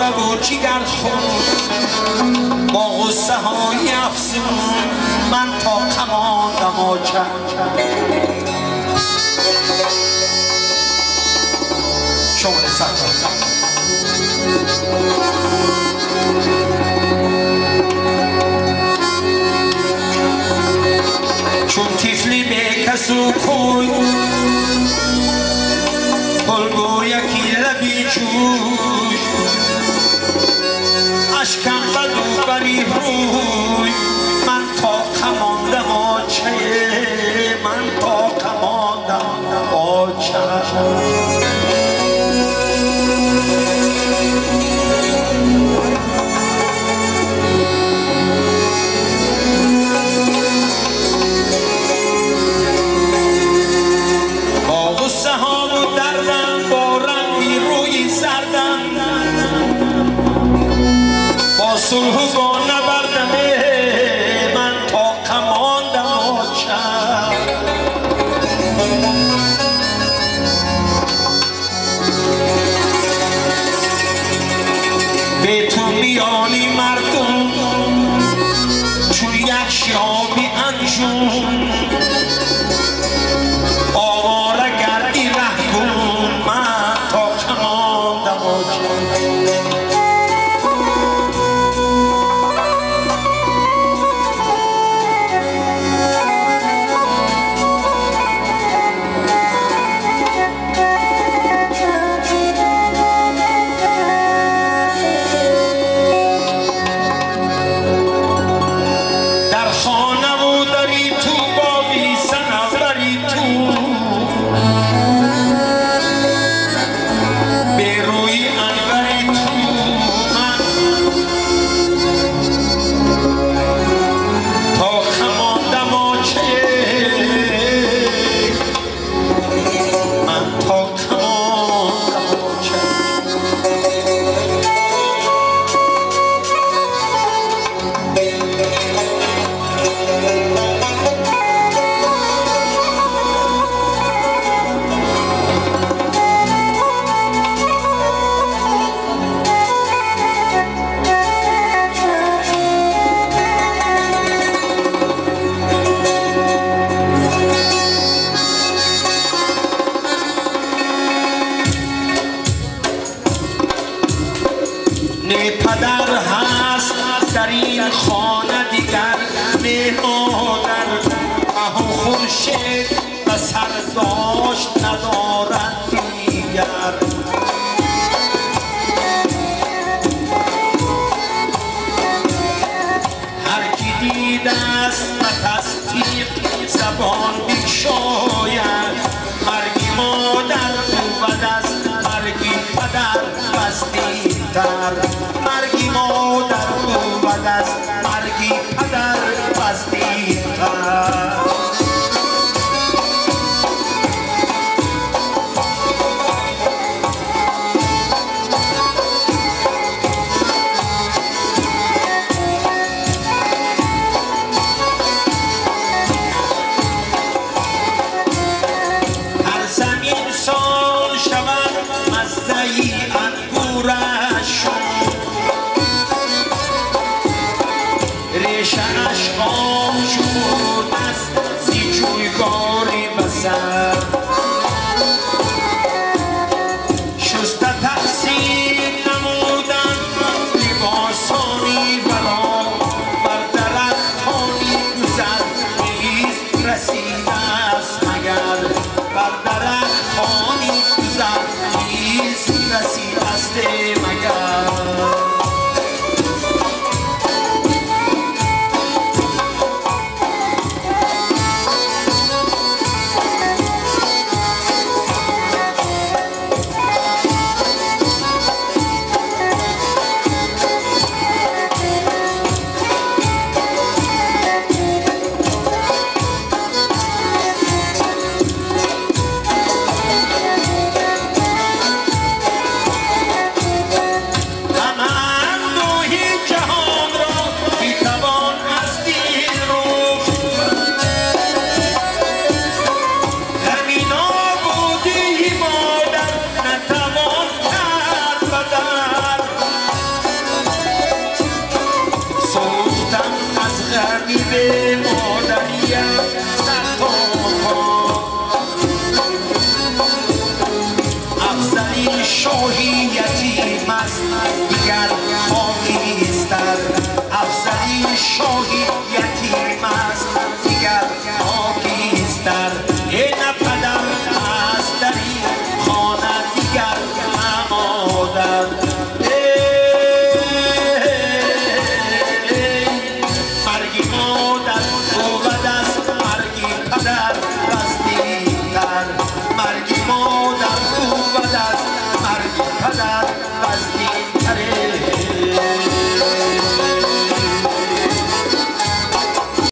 بگو جگر خون با غصه های افزون من تا کماندم آچم شماره سخت چون تیفلی به کسو کوی بلگو یکی لبی جوش اشکم بدو بری روی من تا کماندم آچه من تا کماندم آچه صلح با نبردمه من تا کماندم آچم به تو میانی مردم چون یک شیابی انجون آواره گردی رهگون من تا کماندم آچم پدر هست در این خانه دیگر مهمادر ماه و خورشید و سرداشت ندارد دیگر هر کی دیده است و تصدیق زبان بگشاید مرگی مادر بود از مرگی پدر بستی‌تر مرگی مادر بود از مرگی پدر بستی‌تر هر زمین سال شود مزه‌ای انگورش ریشه اشکام شد از زی جویگاری بسر